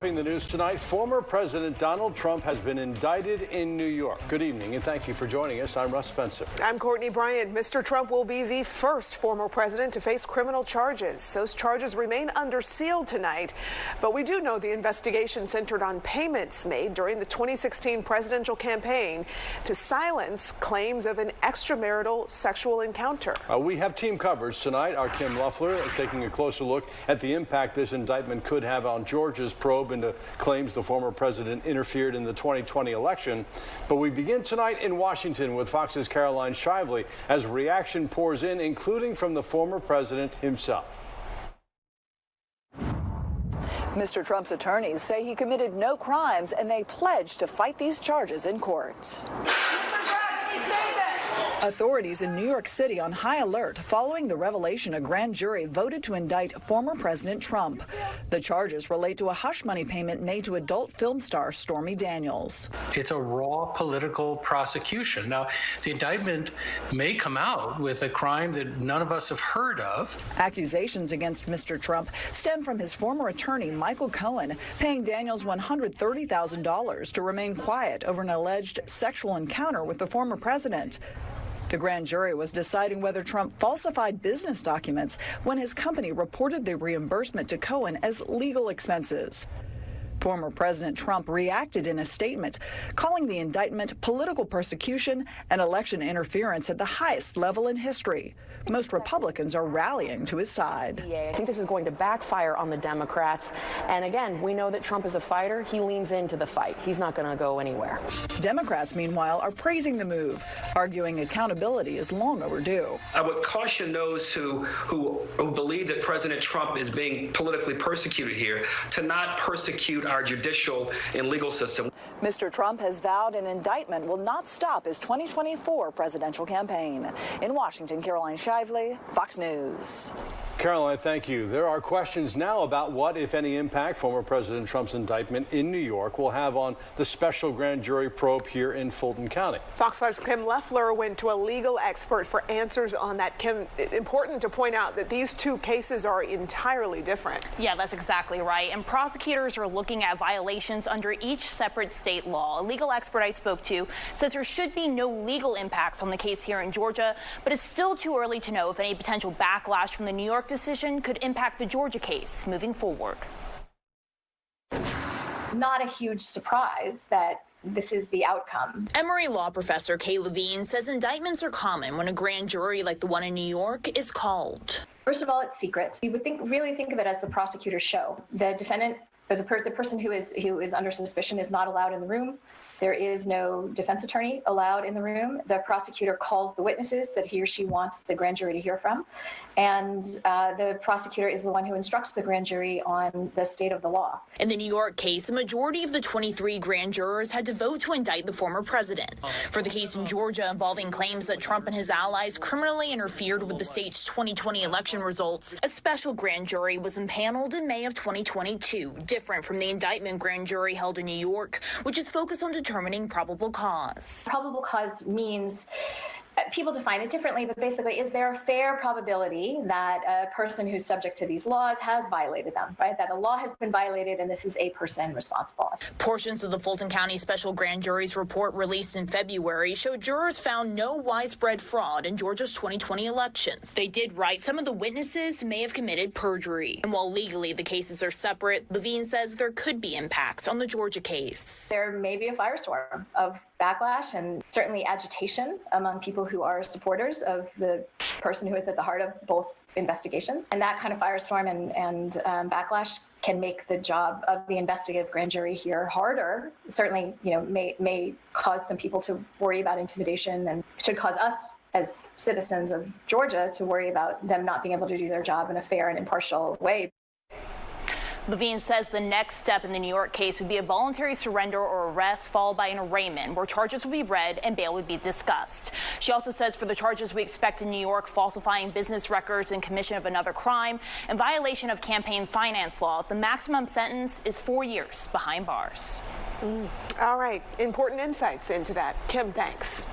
In the news tonight, former President Donald Trump has been indicted in New York. Good evening, and thank you for joining us. I'm Russ Spencer. I'm Courtney Bryant. Mr. Trump will be the first former president to face criminal charges. Those charges remain under seal tonight, but we do know the investigation centered on payments made during the 2016 presidential campaign to silence claims of an extramarital sexual encounter. We have team coverage tonight. Our Kim Loeffler is taking a closer look at the impact this indictment could have on Georgia's probe into claims the former president interfered in the 2020 election. But we begin tonight in Washington with Fox's Caroline Shively as reaction pours in, including from the former president himself. Mr. Trump's attorneys say he committed no crimes, and they pledge to fight these charges in court. Authorities in New York City on high alert following the revelation a grand jury voted to indict former President Trump. The charges relate to a hush money payment made to adult film star Stormy Daniels. It's a raw political prosecution. Now, the indictment may come out with a crime that none of us have heard of. Accusations against Mr. Trump stem from his former attorney, Michael Cohen, paying Daniels $130,000 to remain quiet over an alleged sexual encounter with the former president. The grand jury was deciding whether Trump falsified business documents when his company reported the reimbursement to Cohen as legal expenses. Former President Trump reacted in a statement, calling the indictment political persecution and election interference at the highest level in history. Most Republicans are rallying to his side. I think this is going to backfire on the Democrats. And again, we know that Trump is a fighter. He leans into the fight. He's not going to go anywhere. Democrats, meanwhile, are praising the move, arguing accountability is long overdue. I would caution those who believe that President Trump is being politically persecuted here to not persecute our judicial and legal system. Mr. Trump has vowed an indictment will not stop his 2024 presidential campaign. In Washington, Caroline Shively, Fox News. Caroline, thank you. There are questions now about what, if any, impact former President Trump's indictment in New York will have on the special grand jury probe here in Fulton County. Fox 5's Kim Loeffler went to a legal expert for answers on that. Kim, important to point out that these two cases are entirely different. Yeah, that's exactly right. And prosecutors are looking at violations under each separate state law. A legal expert I spoke to says there should be no legal impacts on the case here in Georgia, but it's still too early to know if any potential backlash from the New York decision could impact the Georgia case moving forward. Not a huge surprise that this is the outcome. Emory law professor Kay Levine says indictments are common when a grand jury like the one in New York is called. First of all, it's secret. You would really think of it as the prosecutor's show. The defendant, or the person who is under suspicion, is not allowed in the room. There is no defense attorney allowed in the room. The prosecutor calls the witnesses that he or she wants the grand jury to hear from. And the prosecutor is the one who instructs the grand jury on the state of the law. In the New York case, a majority of the 23 grand jurors had to vote to indict the former president. For the case in Georgia involving claims that Trump and his allies criminally interfered with the state's 2020 election results, a special grand jury was impaneled in May of 2022, different from the indictment grand jury held in New York, which is focused on determining probable cause. Probable cause means people define it differently, but basically, is there a fair probability that a person who's subject to these laws has violated them, right? That a law has been violated and this is a person responsible. Portions of the Fulton County Special Grand Jury's report released in February showed jurors found no widespread fraud in Georgia's 2020 elections. They did write some of the witnesses may have committed perjury. And while legally the cases are separate, Levine says there could be impacts on the Georgia case. There may be a firestorm of backlash and certainly agitation among people who are supporters of the person who is at the heart of both investigations. And that kind of firestorm and backlash can make the job of the investigative grand jury here harder. Certainly, may cause some people to worry about intimidation and should cause us as citizens of Georgia to worry about them not being able to do their job in a fair and impartial way. Levine says the next step in the New York case would be a voluntary surrender or arrest followed by an arraignment where charges would be read and bail would be discussed. She also says for the charges we expect in New York, falsifying business records in commission of another crime and violation of campaign finance law, the maximum sentence is 4 years behind bars. All right. Important insights into that. Kim, thanks.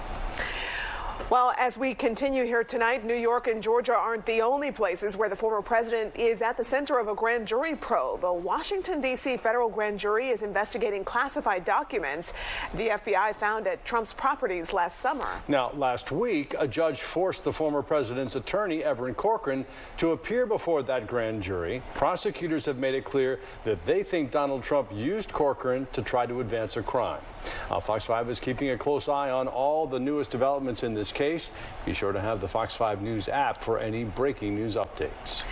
Well, as we continue here tonight, New York and Georgia aren't the only places where the former president is at the center of a grand jury probe. A Washington, D.C. federal grand jury is investigating classified documents the FBI found at Trump's properties last summer. Now, last week, a judge forced the former president's attorney, Evan Corcoran, to appear before that grand jury. Prosecutors have made it clear that they think Donald Trump used Corcoran to try to advance a crime. Fox 5 is keeping a close eye on all the newest developments in this case. Be sure to have the Fox 5 News app for any breaking news updates.